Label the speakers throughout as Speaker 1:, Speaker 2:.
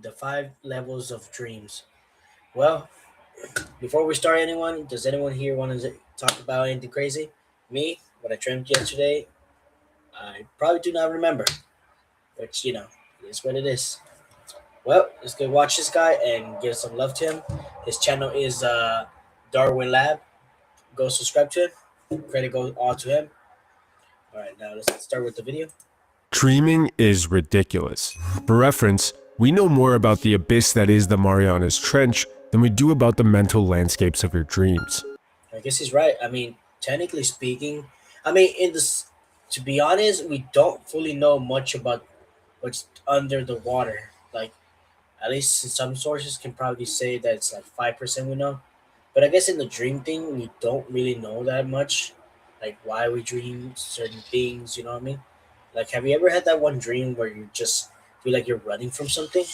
Speaker 1: the 5 levels of dreams. Well, before we start, does anyone here want to talk about anything crazy? Me, what I dreamt yesterday, I probably do not remember, which is what it is. Well, let's go watch this guy and give some love to him. His channel is Darwin Lab. Go subscribe to him. Credit goes all to him. All right, now let's start with the video.
Speaker 2: Dreaming is ridiculous. For reference, we know more about the abyss that is the Marianas Trench than we do about the mental landscapes of your dreams.
Speaker 1: I guess he's right. I mean, technically speaking, I mean, to be honest, we don't fully know much about what's under the water. Like, at least some sources can probably say that it's like 5% we know. But I guess in the dream thing, we don't really know that much. Like, why we dream certain things, you know what I mean? Like, have you ever had that one dream where you just feel like you're running from something?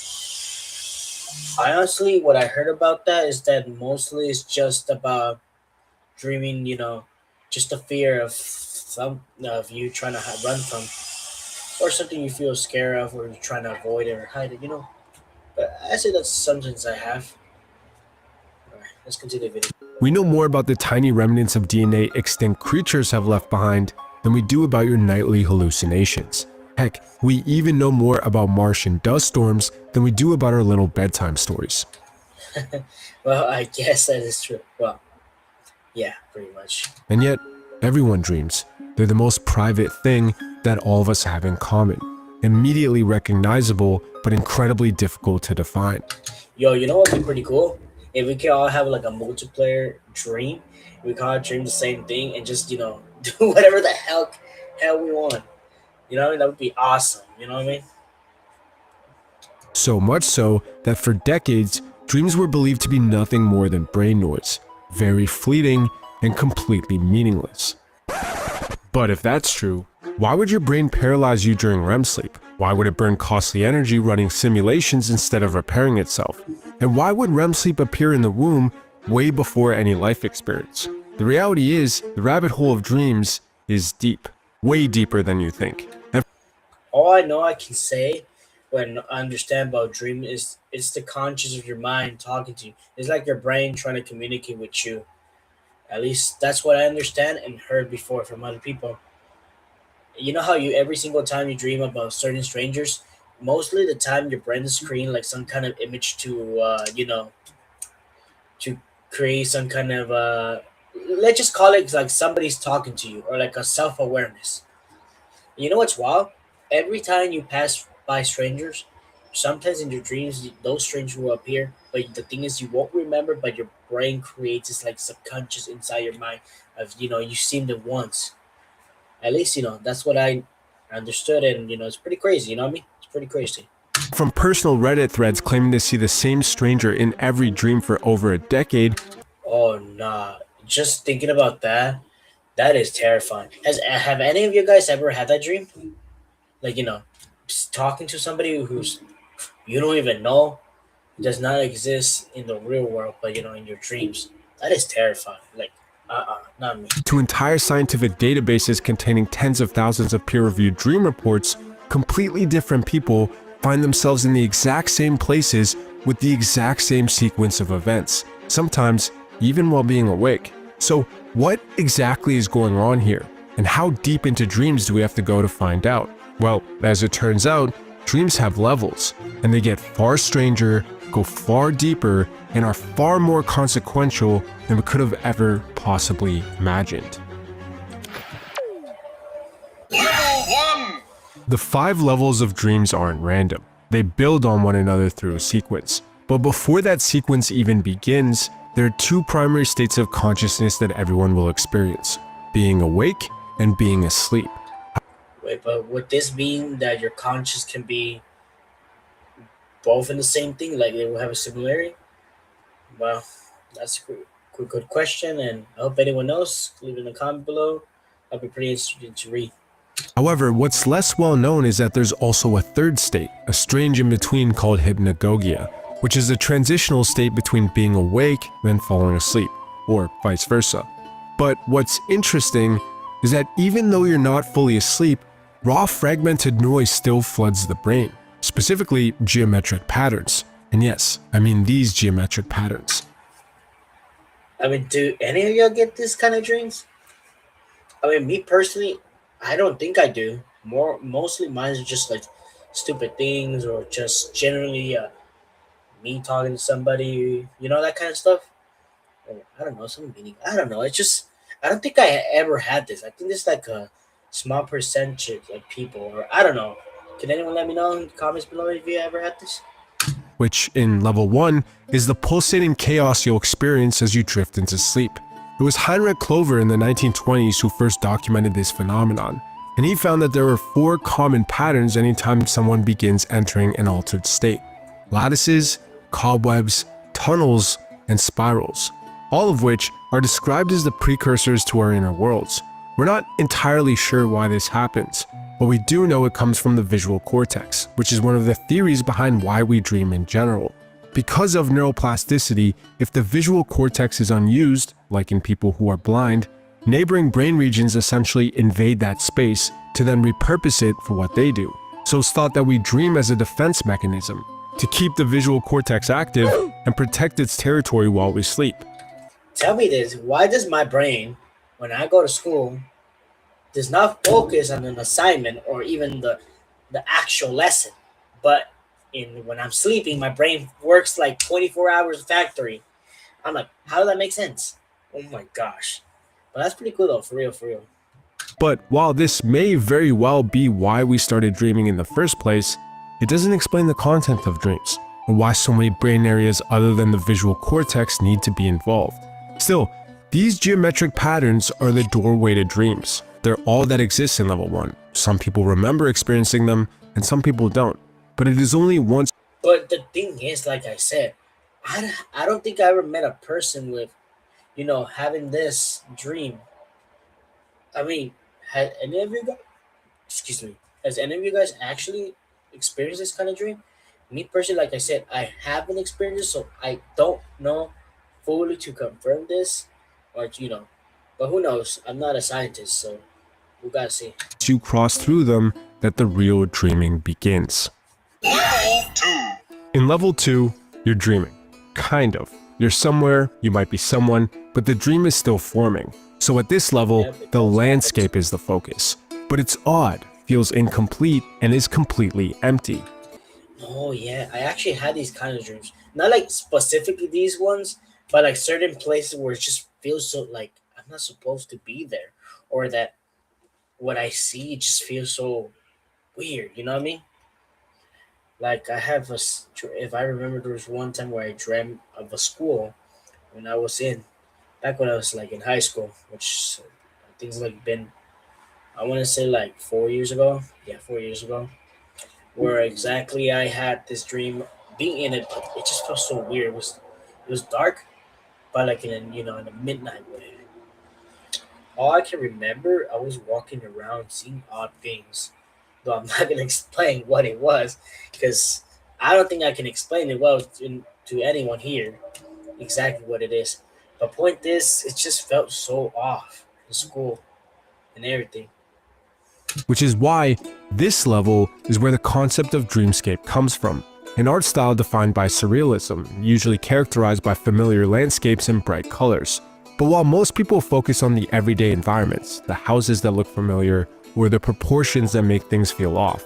Speaker 1: I honestly, what I heard about that is that mostly it's just about dreaming, just the fear of some of you trying to run from, or something you feel scared of, or you're trying to avoid it or hide it. But I say that's sometimes I have. All right, let's continue the video.
Speaker 2: We know more about the tiny remnants of DNA extinct creatures have left behind than we do about your nightly hallucinations. Heck, we even know more about Martian dust storms than we do about our little bedtime stories.
Speaker 1: Well, I guess that is true. Well, yeah, pretty much.
Speaker 2: And yet, everyone dreams. They're the most private thing that all of us have in common. Immediately recognizable, but incredibly difficult to define.
Speaker 1: Yo, you know what would be pretty cool? If we could all have like a multiplayer dream, we could all dream the same thing and just, do whatever the hell we want. That would be awesome. You know what I mean?
Speaker 2: So much so that for decades, dreams were believed to be nothing more than brain noise, very fleeting and completely meaningless. But if that's true, why would your brain paralyze you during REM sleep? Why would it burn costly energy running simulations instead of repairing itself? And why would REM sleep appear in the womb way before any life experience? The reality is, the rabbit hole of dreams is deep, way deeper than you think.
Speaker 1: All I know I can say when I understand about dream is it's the conscious of your mind talking to you. It's like your brain trying to communicate with you. At least that's what I understand and heard before from other people. You know how you every single time you dream about certain strangers, mostly the time your brain is creating like some kind of image to create some kind of let's just call it like somebody's talking to you or like a self-awareness. You know what's wild? Every time you pass by strangers, sometimes in your dreams those strangers will appear, but the thing is you won't remember, but your brain creates this like subconscious inside your mind of you've seen them once. At least that's what I understood, and it's pretty crazy. You know what I mean? It's pretty crazy.
Speaker 2: From personal Reddit threads claiming to see the same stranger in every dream for over a decade.
Speaker 1: Oh nah, just thinking about that is terrifying. Have any of you guys ever had that dream? Like talking to somebody who's you don't even know, does not exist in the real world, but in your dreams. That is terrifying. Like not me.
Speaker 2: To entire scientific databases containing tens of thousands of peer-reviewed dream reports, completely different people find themselves in the exact same places with the exact same sequence of events, sometimes even while being awake. So what exactly is going on here? And how deep into dreams do we have to go to find out? Well, as it turns out, dreams have levels, and they get far stranger, go far deeper, and are far more consequential than we could have ever possibly imagined. Level 1! The 5 levels of dreams aren't random. They build on one another through a sequence. But before that sequence even begins, there are 2 primary states of consciousness that everyone will experience: being awake and being asleep.
Speaker 1: Wait, but would this mean that your conscious can be both in the same thing? Like they will have a similarity? Well, that's a good question, and I hope anyone knows. Leave it in the comment below. I'll be pretty interested to read.
Speaker 2: However, what's less well known is that there's also a third state, a strange in-between called hypnagogia, which is a transitional state between being awake and falling asleep, or vice versa. But what's interesting is that even though you're not fully asleep, raw fragmented noise still floods the brain. specifically geometric patterns. And yes, I mean these geometric patterns.
Speaker 1: I mean, do any of y'all get this kind of dreams? I mean, me personally, I don't think I do. Mostly mine is just like stupid things or just generally me talking to somebody, that kind of stuff. Or, I don't know, some meaning. I don't know. It's just I don't think I ever had this. I think this is like a small percentage of people, or I don't know. Can anyone let me know in the comments below if you ever had this?
Speaker 2: Which in level 1 is the pulsating chaos you'll experience as you drift into sleep. It was Heinrich Clover in the 1920s who first documented this phenomenon, and he found that there were 4 common patterns anytime someone begins entering an altered state: lattices, cobwebs, tunnels, and spirals, all of which are described as the precursors to our inner worlds. We're not entirely sure why this happens, but we do know it comes from the visual cortex, which is one of the theories behind why we dream in general. Because of neuroplasticity, if the visual cortex is unused, like in people who are blind, neighboring brain regions essentially invade that space to then repurpose it for what they do. So it's thought that we dream as a defense mechanism, to keep the visual cortex active and protect its territory while we sleep.
Speaker 1: Tell me this: why does my brain, when I go to school, does not focus on an assignment or even the actual lesson, but when I'm sleeping, my brain works like 24 hours factory. I'm like, how does that make sense? Oh my gosh! But that's pretty cool though, for real, for real.
Speaker 2: But while this may very well be why we started dreaming in the first place, it doesn't explain the content of dreams, or why so many brain areas other than the visual cortex need to be involved. Still, these geometric patterns are the doorway to dreams. They're all that exists in level 1. Some people remember experiencing them, and some people don't. But it is only once.
Speaker 1: But the thing is, like I said, I don't think I ever met a person with, having this dream. I mean, had any of you guys, excuse me, has any of you guys actually experienced this kind of dream? Me personally, like I said, I haven't experienced it, so I don't know fully to confirm this, or but who knows? I'm not a scientist, so we gotta see.
Speaker 2: You cross through them that the real dreaming begins. In level 2, you're dreaming. Kind of. You're somewhere, you might be someone, but the dream is still forming. So at this level, the landscape is the focus. But it's odd, feels incomplete, and is completely empty.
Speaker 1: Oh yeah, I actually had these kind of dreams. Not like specifically these ones, but like certain places where it just feels so like I'm not supposed to be there, or that what I see just feels so weird. You know what I mean? Like I have if I remember, there was one time where I dreamt of a school when I was back when I was like in high school, which I think it's like been, I want to say like 4 years ago. Yeah, 4 years ago, where exactly I had this dream being in it, but it just felt so weird. It was dark, but like in a midnight way. All I can remember, I was walking around seeing odd things. Though I'm not gonna explain what it was, because I don't think I can explain it well to anyone here exactly what it is. But point is, it just felt so off in school and everything.
Speaker 2: Which is why this level is where the concept of dreamscape comes from. An art style defined by surrealism, usually characterized by familiar landscapes and bright colors. But while most people focus on the everyday environments, the houses that look familiar, or the proportions that make things feel off,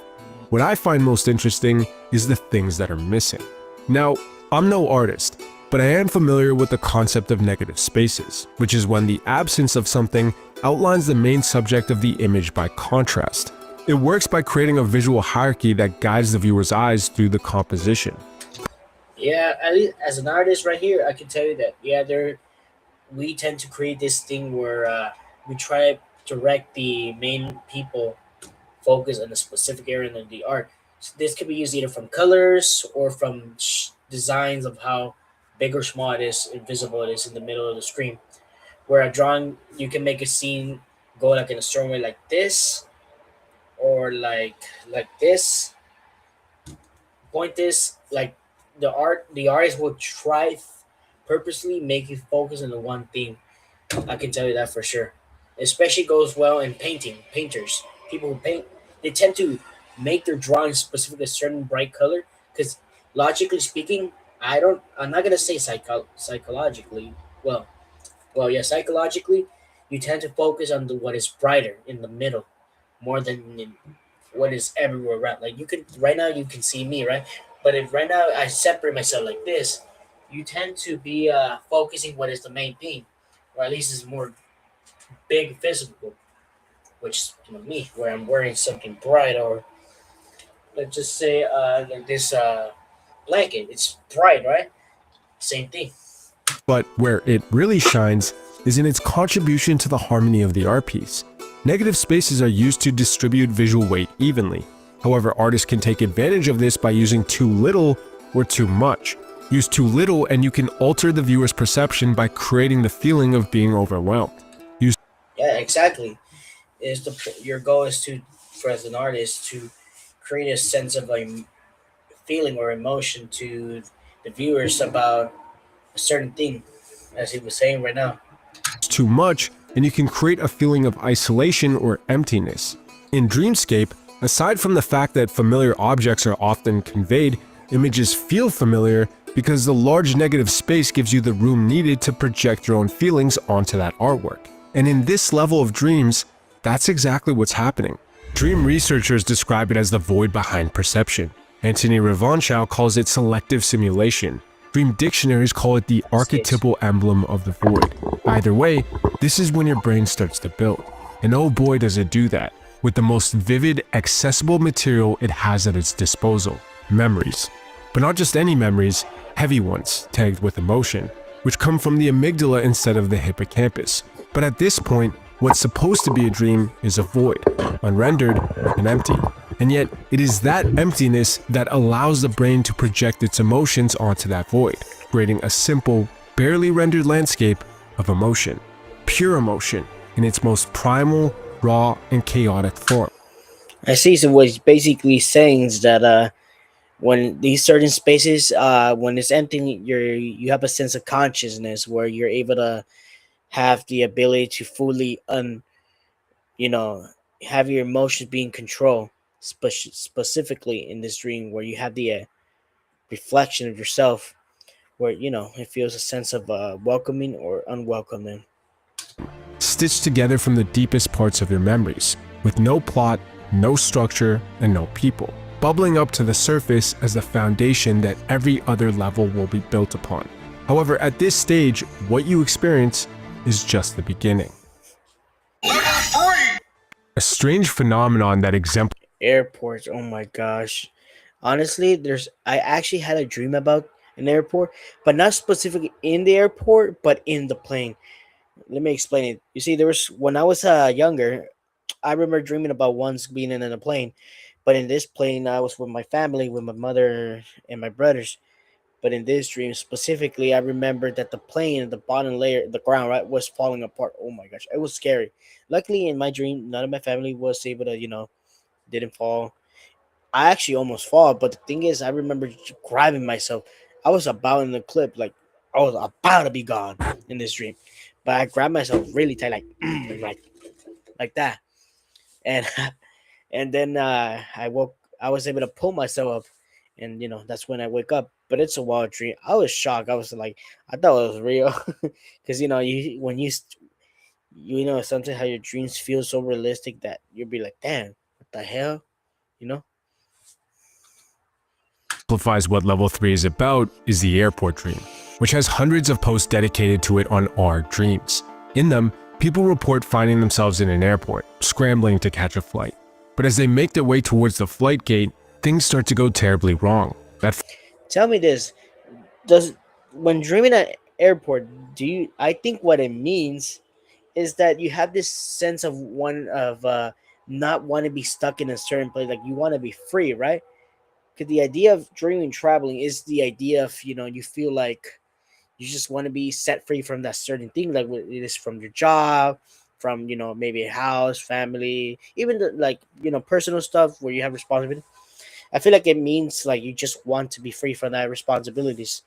Speaker 2: what I find most interesting is the things that are missing. Now, I'm no artist, but I am familiar with the concept of negative spaces, which is when the absence of something outlines the main subject of the image by contrast. It works by creating a visual hierarchy that guides the viewer's eyes through the composition.
Speaker 1: Yeah, at least as an artist right here, I can tell you that we tend to create this thing where we try to direct the main people focus on a specific area in the art. So this could be used either from colors or from designs of how big or small it is, invisible it is in the middle of the screen. Where a drawing, you can make a scene go like in a certain way, like this, or like this. Point is, like the artist will try purposely make you focus on the one thing. I can tell you that for sure. Especially goes well in painting. Painters, people who paint, they tend to make their drawings specifically a certain bright color. Because logically speaking, I'm not gonna say psychologically. Well, yeah, psychologically, you tend to focus on what is brighter in the middle more than in what is everywhere around. Like you can right now, you can see me, right? But if right now I separate myself like this, you tend to be focusing what is the main thing, or at least is more big visible, which is me, where I'm wearing something bright, or let's just say like this blanket. It's bright, right? Same thing.
Speaker 2: But where it really shines is in its contribution to the harmony of the art piece. Negative spaces are used to distribute visual weight evenly. However, artists can take advantage of this by using too little or too much. Use too little and you can alter the viewer's perception by creating the feeling of being overwhelmed. Use
Speaker 1: Yeah, exactly. Is your goal is to, for as an artist, to create a sense of like feeling or emotion to the viewers about a certain thing, as he was saying right now.
Speaker 2: too much and you can create a feeling of isolation or emptiness. In Dreamscape, aside from the fact that familiar objects are often conveyed, images feel familiar because the large negative space gives you the room needed to project your own feelings onto that artwork. And in this level of dreams, that's exactly what's happening. Dream researchers describe it as the void behind perception. Anthony Revonchow calls it selective simulation. Dream dictionaries call it the archetypal emblem of the void. Either way, this is when your brain starts to build. And oh boy does it do that, with the most vivid, accessible material it has at its disposal, memories. But not just any memories, heavy ones, tagged with emotion, which come from the amygdala instead of the hippocampus. But at this point, what's supposed to be a dream is a void, unrendered and empty. And yet, it is that emptiness that allows the brain to project its emotions onto that void, creating a simple, barely rendered landscape of emotion. Pure emotion, in its most primal, raw, and chaotic form.
Speaker 1: I see. So what he's basically saying is that when these certain spaces, when it's empty, you have a sense of consciousness where you're able to have the ability to fully you know, have your emotions be in control. Specifically in this dream, where you have the reflection of yourself, where it feels a sense of welcoming or unwelcoming.
Speaker 2: Stitched together from the deepest parts of your memories, with no plot, no structure, and no people, bubbling up to the surface as the foundation that every other level will be built upon. However, at this stage, what you experience is just the beginning. A strange phenomenon that exemplifies
Speaker 1: Airports, oh my gosh. Honestly, I actually had a dream about an airport, but not specifically in the airport, but in the plane. Let me explain it. You see, there was when I was younger, I remember dreaming about once being in a plane, but in this plane, I was with my family, with my mother and my brothers. But in this dream specifically, I remember that the plane, the bottom layer, the ground, right, was falling apart. Oh my gosh, it was scary. Luckily, in my dream, none of my family was able to, didn't fall. I actually almost fall, but the thing is, I remember grabbing myself. I was about in the clip, like I was about to be gone in this dream, but I grabbed myself really tight, like like that, and and then I woke. I was able to pull myself up, and that's when I wake up. But it's a wild dream. I was shocked. I was like, I thought it was real, because you when something how your dreams feel so realistic that you'll be like, damn, what the hell, you know?
Speaker 2: what Level 3 is about is the airport dream, which has hundreds of posts dedicated to it on our dreams. In them, people report finding themselves in an airport, scrambling to catch a flight. But as they make their way towards the flight gate, things start to go terribly wrong.
Speaker 1: Tell me this: does when dreaming at airport, do you? I think what it means is that you have this sense of not want to be stuck in a certain place, like you want to be free, right? Because the idea of dreaming traveling is the idea of you feel like you just want to be set free from that certain thing, like it is from your job, from maybe a house, family, even like personal stuff where you have responsibility. I feel like it means like you just want to be free from that responsibilities.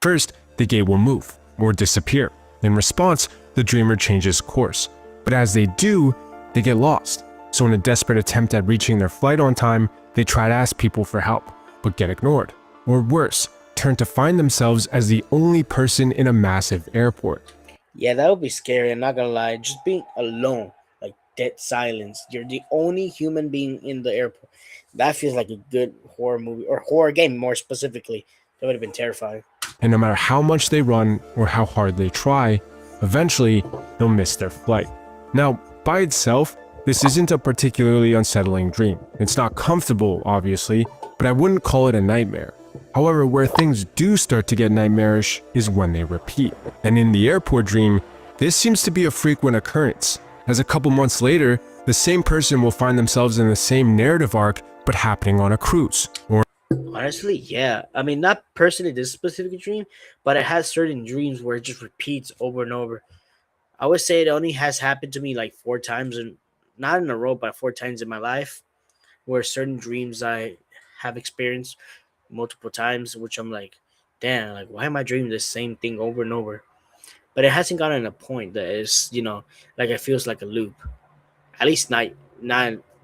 Speaker 2: First, the gate will move or disappear. In response, the dreamer changes course. But as they do, they get lost. So in a desperate attempt at reaching their flight on time, they try to ask people for help, but get ignored. Or worse, turn to find themselves as the only person in a massive airport.
Speaker 1: Yeah, that would be scary. I'm not gonna lie. Just being alone, like dead silence. You're the only human being in the airport. That feels like a good horror movie or horror game, more specifically. That would have been terrifying.
Speaker 2: And no matter how much they run or how hard they try, eventually they'll miss their flight. Now, by itself, this isn't a particularly unsettling dream. It's not comfortable, obviously, but I wouldn't call it a nightmare. However, where things do start to get nightmarish is when they repeat. And in the airport dream, this seems to be a frequent occurrence, as a couple months later, the same person will find themselves in the same narrative arc, but happening on a cruise, or
Speaker 1: Honestly, yeah. I mean, not personally this specific dream, but it has certain dreams where it just repeats over and over. I would say it only has happened to me like four times, and not in a row, but four times in my life, where certain dreams I have experienced multiple times, which I'm like, damn, like why am I dreaming the same thing over and over? But it hasn't gotten a point that is, like it feels like a loop. At least not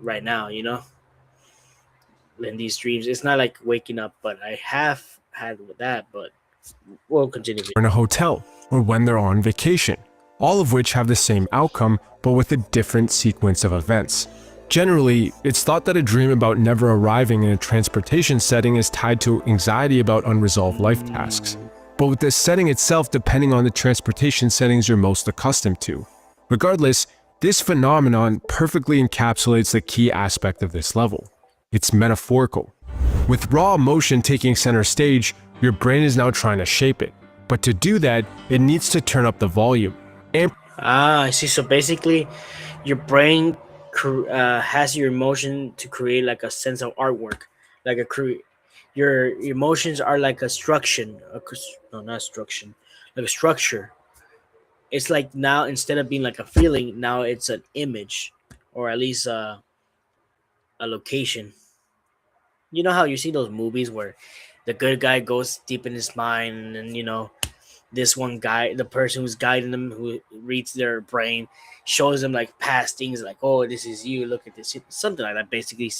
Speaker 1: right now, in these dreams. It's not like waking up, but I have had with that, but we'll continue.
Speaker 2: in a hotel, or when they're on vacation, all of which have the same outcome but with a different sequence of events. Generally, it's thought that a dream about never arriving in a transportation setting is tied to anxiety about unresolved life tasks. But with the setting itself depending on the transportation settings you're most accustomed to. Regardless, this phenomenon perfectly encapsulates the key aspect of this level. It's metaphorical. With raw emotion taking center stage, your brain is now trying to shape it. But to do that, it needs to turn up the volume.
Speaker 1: I see. So basically, your brain has your emotion to create like a sense of artwork, like your emotions are like a structure, no, not structure, like a structure. It's like now instead of being like a feeling, now it's an image, or at least a location. You know how you see those movies where the good guy goes deep in his mind, and this one guy, the person who's guiding them, who reads their brain, shows them like past things, like, oh, this is you. Look at this, something like that. Basically,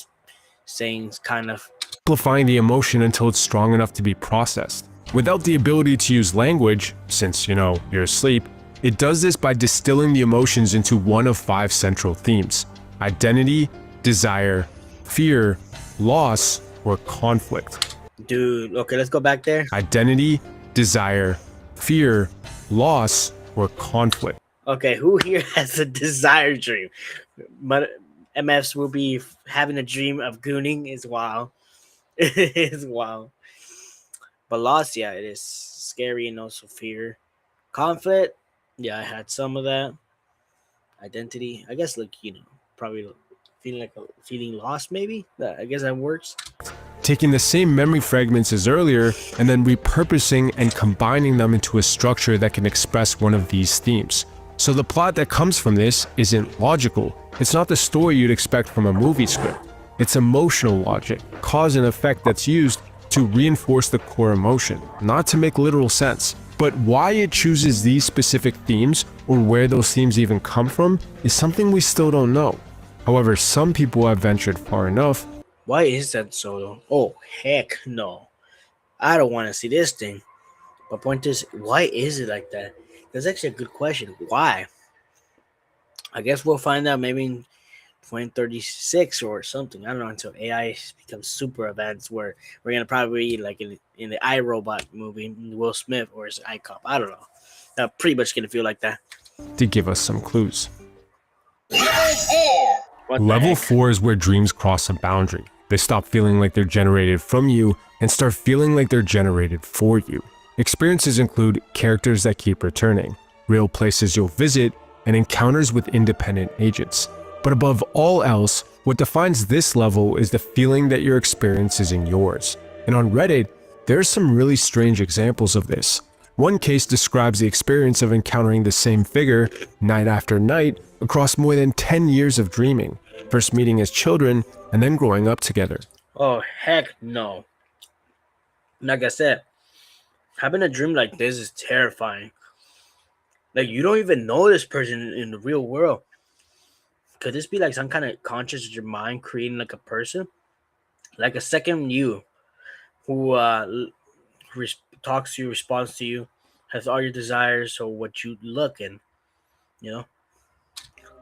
Speaker 1: saying kind of.
Speaker 2: Amplifying the emotion until it's strong enough to be processed. Without the ability to use language, since, you're asleep, it does this by distilling the emotions into one of 5 central themes: identity, desire, fear, loss, or conflict.
Speaker 1: Dude, okay, let's go back there.
Speaker 2: Identity, desire, fear, loss, or conflict.
Speaker 1: Okay, who here has a desire dream? But MFs will be having a dream of gooning is wild. It is wild. But loss, yeah, it is scary and also fear. Conflict, yeah, I had some of that. Identity, I guess, like, probably feeling lost, maybe. I guess that works.
Speaker 2: Taking the same memory fragments as earlier and then repurposing and combining them into a structure that can express one of these themes. So the plot that comes from this isn't logical. It's not the story you'd expect from a movie script. It's emotional logic, cause and effect that's used to reinforce the core emotion, not to make literal sense. But why it chooses these specific themes, or where those themes even come from, is something we still don't know. However, some people have ventured far enough.
Speaker 1: Why is that so, though? Oh, heck no. I don't want to see this thing. But point is, why is it like that? That's actually a good question. Why? I guess we'll find out maybe in 2036 or something. I don't know, until AI becomes super advanced, where we're gonna probably like in the iRobot movie, Will Smith, or is it iCop? I don't know. Pretty much gonna feel like that.
Speaker 2: To give us some clues.
Speaker 1: What the
Speaker 2: Level
Speaker 1: heck?
Speaker 2: 4 is where dreams cross a boundary. They stop feeling like they're generated from you and start feeling like they're generated for you. Experiences include characters that keep returning, real places you'll visit, and encounters with independent agents. But above all else, what defines this level is the feeling that your experience isn't yours. And on Reddit, there's some really strange examples of this. One case describes the experience of encountering the same figure night after night across more than 10 years of dreaming, first meeting as children and then growing up together.
Speaker 1: Oh, heck no. Like I said, having a dream like this is terrifying. Like, you don't even know this person in the real world. could this be like some kind of conscious of your mind creating like a person, like a second you who talks to you, responds to you, has all your desires or what you look in, you know?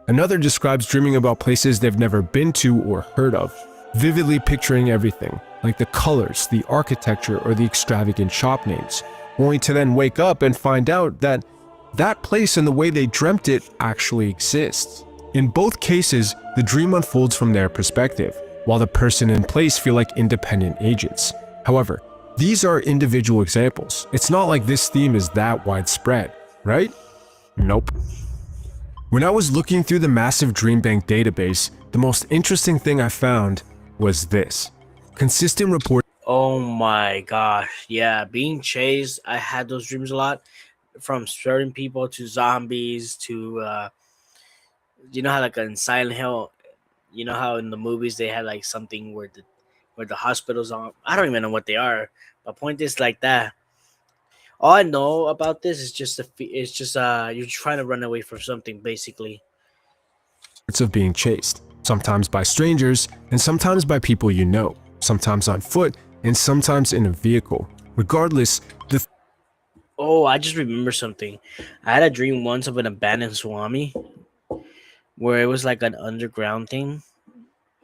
Speaker 2: Another describes dreaming about places they've never been to or heard of, vividly picturing everything, like the colors, the architecture, or the extravagant shop names, only to then wake up and find out that that place and the way they dreamt it actually exists. In both cases, the dream unfolds from their perspective, while the person and place feel like independent agents. However, these are individual examples. It's not like this theme is that widespread, right? Nope. When I was looking through the massive dream bank database, the most interesting thing I found was this. Consistent reports.
Speaker 1: Oh my gosh. Yeah, being chased, I had those dreams a lot, from certain people to zombies to you know how like in Silent Hill, you know how in the movies they had like something where the hospital's on. I don't even know what they are. But point is like that. All I know about this is just it's just you're trying to run away from something basically.
Speaker 2: Of being chased, sometimes by strangers and sometimes by people you know, sometimes on foot and sometimes in a vehicle. Regardless,
Speaker 1: Oh, I just remember something. I had a dream once of an abandoned swami where it was like an underground thing.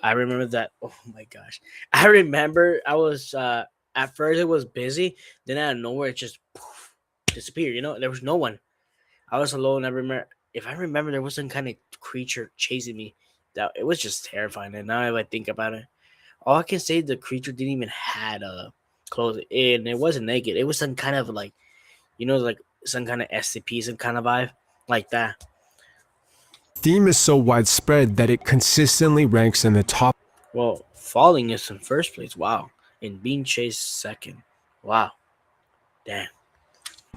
Speaker 1: I remember that. Oh my gosh. I remember I was at first it was busy, then out of nowhere it just poof, disappeared, you know? There was no one. I was alone. I remember there was some kind of creature chasing me. That it was just terrifying. And now if I think about it, all I can say the creature didn't even had clothes and it wasn't naked. It was some kind of like, you know, like some kind of SCP, some kind of vibe like that.
Speaker 2: theme is so widespread that it consistently ranks in the top
Speaker 1: Well, falling is in first place. Wow. And being chased second. Wow. Damn.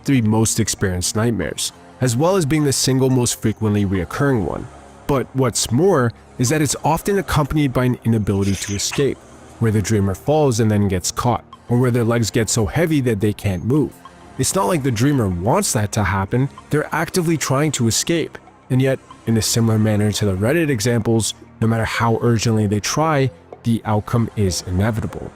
Speaker 2: 3 most experienced nightmares, as well as being the single most frequently reoccurring one. But what's more is that it's often accompanied by an inability to escape, where the dreamer falls and then gets caught, or where their legs get so heavy that they can't move. It's not like the dreamer wants that to happen, they're actively trying to escape. And yet, in a similar manner to the Reddit examples, no matter how urgently they try, the outcome is inevitable.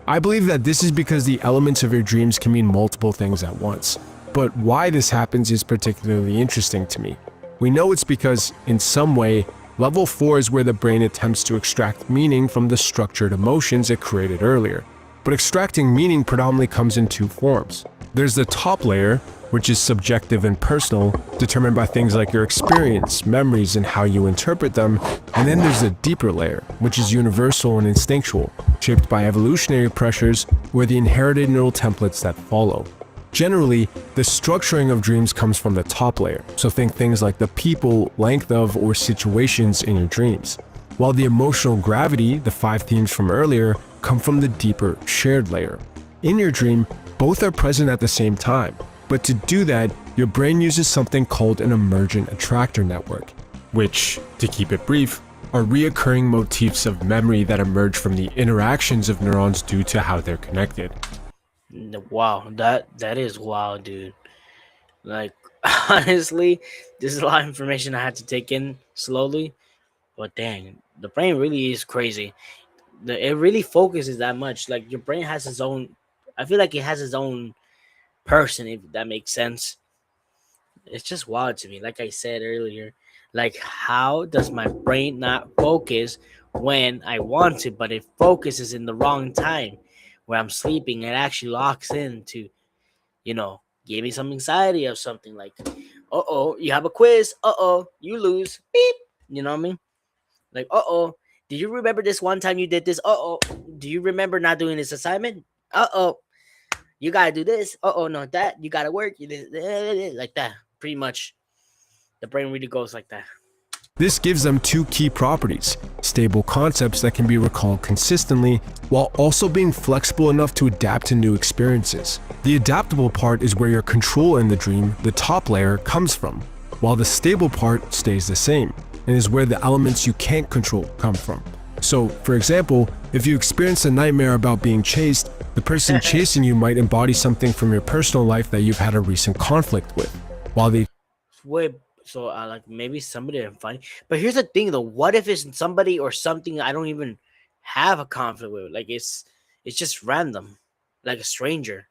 Speaker 2: I believe that this is because the elements of your dreams can mean multiple things at once. But why this happens is particularly interesting to me. We know it's because, in some way, level 4 is where the brain attempts to extract meaning from the structured emotions it created earlier. But extracting meaning predominantly comes in 2 forms. There's the top layer, which is subjective and personal, determined by things like your experience, memories, and how you interpret them. And then there's the deeper layer, which is universal and instinctual, shaped by evolutionary pressures or the inherited neural templates that follow. Generally, the structuring of dreams comes from the top layer, so think things like the people, length of, or situations in your dreams. While the emotional gravity, the 5 themes from earlier, come from the deeper, shared layer. In your dream, both are present at the same time, but to do that, your brain uses something called an emergent attractor network, which, to keep it brief, are reoccurring motifs of memory that emerge from the interactions of neurons due to how they're connected.
Speaker 1: Wow, that is wild, dude. Like honestly, this is a lot of information I had to take in slowly. But dang, the brain really is crazy. It really focuses that much. Like your brain has its own. I feel like it has its own person, if that makes sense. It's just wild to me. Like I said earlier, like how does my brain not focus when I want to, but it focuses in the wrong time where I'm sleeping? It actually locks in to, give me some anxiety of something like, you have a quiz. You lose. Beep. You know what I mean? Like, did you remember this one time you did this? Do you remember not doing this assignment? You gotta do this. No, that you gotta work. You did like that. Pretty much, the brain really goes like that.
Speaker 2: This gives them 2 key properties: stable concepts that can be recalled consistently, while also being flexible enough to adapt to new experiences. The adaptable part is where your control in the dream, the top layer, comes from, while the stable part stays the same, and is where the elements you can't control come from. So, for example, if you experience a nightmare about being chased, the person chasing you might embody something from your personal life that you've had a recent conflict with, while the
Speaker 1: Wait, So like maybe somebody I'm finding. But here's the thing though, what if it's somebody or something I don't even have a conflict with? Like it's just random, like a stranger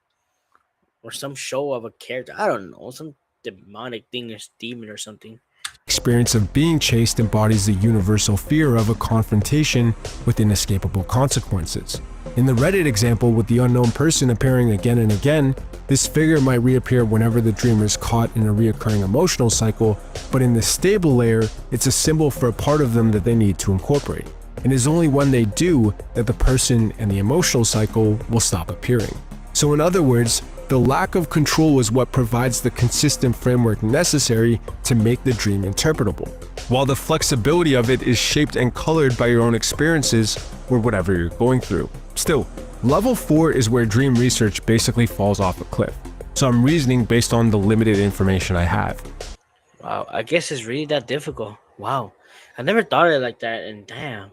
Speaker 1: or some show of a character. I don't know, some demonic thing or demon or something.
Speaker 2: Experience of being chased embodies the universal fear of a confrontation with inescapable consequences. In the Reddit example with the unknown person appearing again and again, this figure might reappear whenever the dreamer is caught in a reoccurring emotional cycle, but in the stable layer, it's a symbol for a part of them that they need to incorporate. And it's only when they do that the person and the emotional cycle will stop appearing. So in other words, the lack of control is what provides the consistent framework necessary to make the dream interpretable, while the flexibility of it is shaped and colored by your own experiences or whatever you're going through. Still, level 4 is where dream research basically falls off a cliff, so I'm reasoning based on the limited information I have.
Speaker 1: Wow, I guess it's really that difficult. Wow, I never thought of it like that. And damn,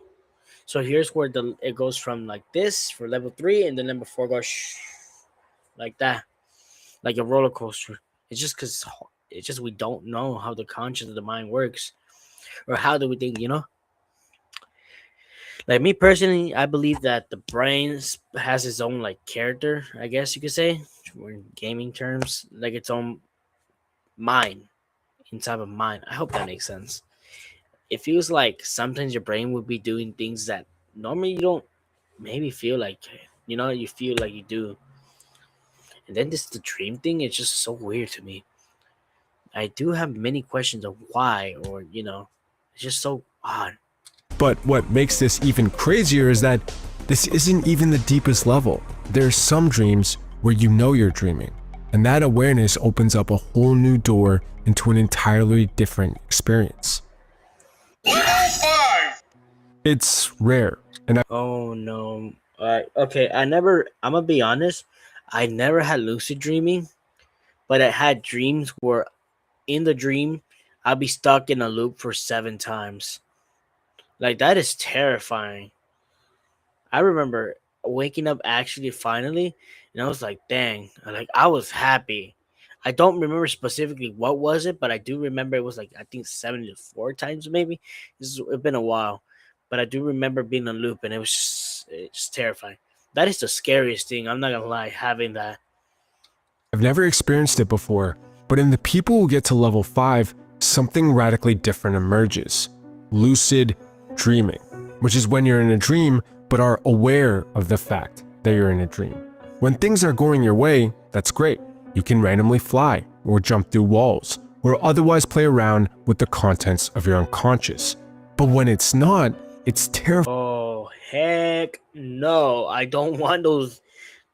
Speaker 1: so here's where the it goes from like this for level 3, and then level 4 goes like that, like a roller coaster. It's just because it's just we don't know how the conscious of the mind works, or how do we think, you know? Like me personally, I believe that the brain has its own like character, I guess you could say, in gaming terms, like its own mind inside of mind. I hope that makes sense. It feels like sometimes your brain would be doing things that normally you don't maybe feel like, you feel like you do. And then this the dream thing is just so weird to me. I do have many questions of why, or it's just so odd.
Speaker 2: But what makes this even crazier is that this isn't even the deepest level. There are some dreams where you know you're dreaming, and that awareness opens up a whole new door into an entirely different experience.
Speaker 3: 105!
Speaker 2: It's rare, and
Speaker 1: Oh no. Okay, I'm gonna be honest, I never had lucid dreaming, but I had dreams where in the dream I'd be stuck in a loop for 7 times. Like that is terrifying. I remember waking up actually finally, and I was like, dang, like I was happy. I don't remember specifically what was it, but I do remember it was like I think 74 times maybe. It's been a while, but I do remember being on loop, and it's just terrifying. That is the scariest thing. I'm not gonna lie, having that.
Speaker 2: I've never experienced it before. But in the people who get to level 5, something radically different emerges. Lucid dreaming, which is when you're in a dream but are aware of the fact that you're in a dream. When things are going your way, that's great. You can randomly fly, or jump through walls, or otherwise play around with the contents of your unconscious. But when it's not, it's terrifying.
Speaker 1: Oh heck no! I don't want those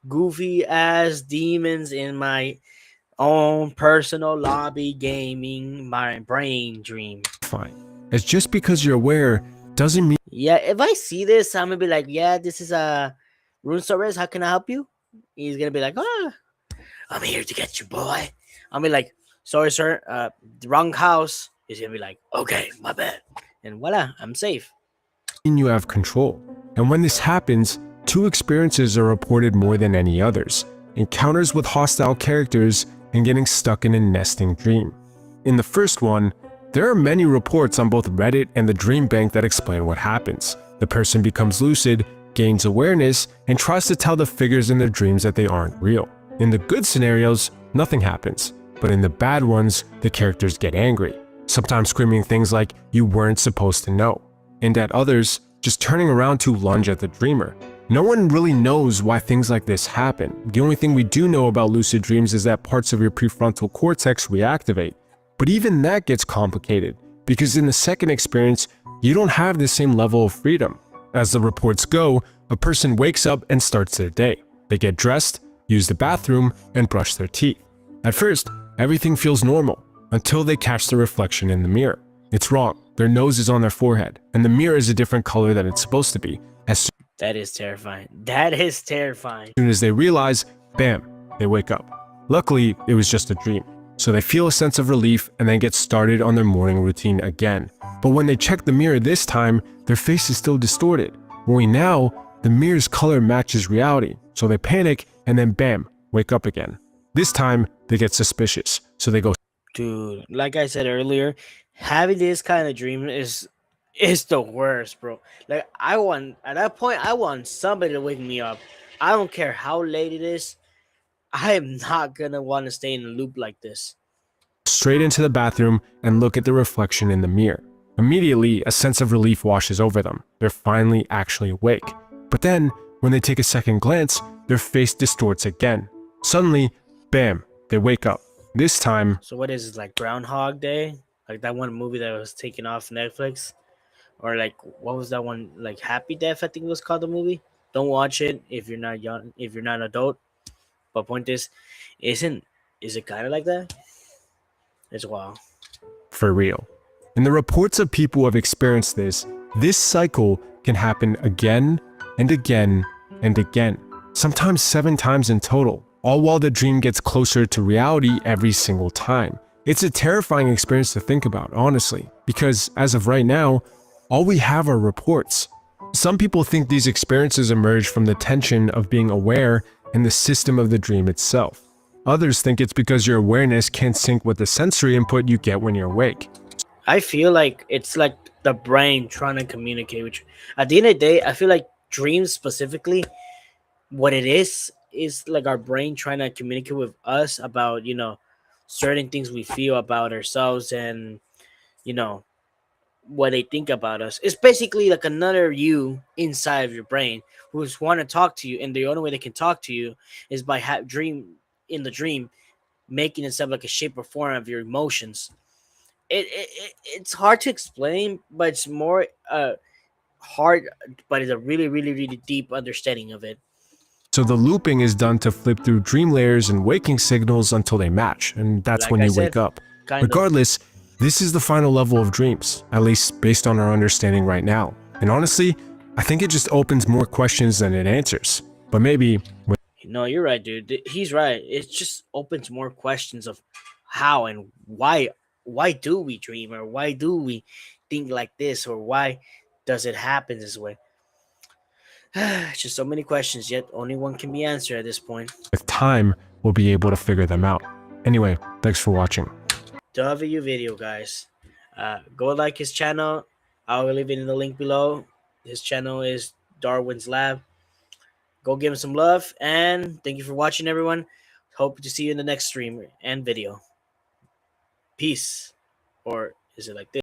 Speaker 1: goofy ass demons in my own personal lobby gaming my brain dream.
Speaker 2: As just because you're aware doesn't mean
Speaker 1: Yeah, if I see this, I'm gonna be like, yeah, this is a Rune Soares. How can I help you? He's gonna be like, I'm here to get you, boy. I'll be like, sorry, sir, the wrong house. He's gonna be like, okay, my bad. And voila, I'm safe.
Speaker 2: you have control. And when this happens, 2 experiences are reported more than any others: encounters with hostile characters and getting stuck in a nesting dream. In the first one, there are many reports on both Reddit and the Dream Bank that explain what happens. The person becomes lucid, gains awareness, and tries to tell the figures in their dreams that they aren't real. In the good scenarios, nothing happens, but in the bad ones, the characters get angry, sometimes screaming things like, "You weren't supposed to know," and at others, just turning around to lunge at the dreamer. No one really knows why things like this happen. The only thing we do know about lucid dreams is that parts of your prefrontal cortex reactivate. But even that gets complicated, because in the second experience, you don't have the same level of freedom. As the reports go, a person wakes up and starts their day. They get dressed, use the bathroom, and brush their teeth. At first, everything feels normal, until they catch the reflection in the mirror. It's wrong. Their nose is on their forehead, and the mirror is a different color than it's supposed to be. As
Speaker 1: That is terrifying. That is terrifying.
Speaker 2: soon as they realize, bam, they wake up. Luckily, it was just a dream. So they feel a sense of relief and then get started on their morning routine again. But when they check the mirror this time, their face is still distorted. Only now, the mirror's color matches reality. So they panic and then bam, wake up again. This time, they get suspicious. So they go
Speaker 1: Dude, like I said earlier, having this kind of dream is the worst, bro. Like I want at that point, I want somebody to wake me up. I don't care how late it is. I am not gonna want to stay in a loop like this.
Speaker 2: Straight into the bathroom and look at the reflection in the mirror. Immediately, a sense of relief washes over them. They're finally actually awake. But then, when they take a second glance, their face distorts again. Suddenly, bam, they wake up. This time,
Speaker 1: So what is it, like Groundhog Day? Like that one movie that was taken off Netflix? Or like what was that one, like Happy Death, I think it was called, the movie. Don't watch it if you're not young, if you're not an adult. But point isn't is it kind of like that? It's wild.
Speaker 2: for real. In the reports of people who have experienced this cycle can happen again and again and again, sometimes 7 times in total, all while the dream gets closer to reality every single time. It's a terrifying experience to think about, honestly, because as of right now, all we have are reports. Some people think these experiences emerge from the tension of being aware and the system of the dream itself. Others think it's because your awareness can't sync with the sensory input you get when you're awake.
Speaker 1: I feel like it's like the brain trying to communicate with you. At the end of the day, I feel like dreams specifically, what it is like our brain trying to communicate with us about, certain things we feel about ourselves, and you know what they think about us. It's basically like another you inside of your brain who's want to talk to you, and the only way they can talk to you is by dream in the dream making itself like a shape or form of your emotions. It's hard to explain, but it's more hard, but it's a really, really, really deep understanding of it.
Speaker 2: So the looping is done to flip through dream layers and waking signals until they match, and that's
Speaker 1: Like
Speaker 2: when
Speaker 1: I
Speaker 2: you
Speaker 1: said,
Speaker 2: wake up.
Speaker 1: kind of.
Speaker 2: Regardless, this is the final level of dreams, at least based on our understanding right now. And honestly, I think it just opens more questions than it answers. But maybe
Speaker 1: No, you're right, dude. He's right. It just opens more questions of how and why. Why do we dream, or why do we think like this, or why does it happen this way? It's just so many questions, yet only one can be answered at this point.
Speaker 2: with time, we'll be able to figure them out. Anyway, thanks for watching.
Speaker 1: W video, guys. Go like his channel. I'll leave it in the link below. His channel is Darwin's Lab. Go give him some love, and thank you for watching, everyone. Hope to see you in the next stream and video. Peace. Or is it like this?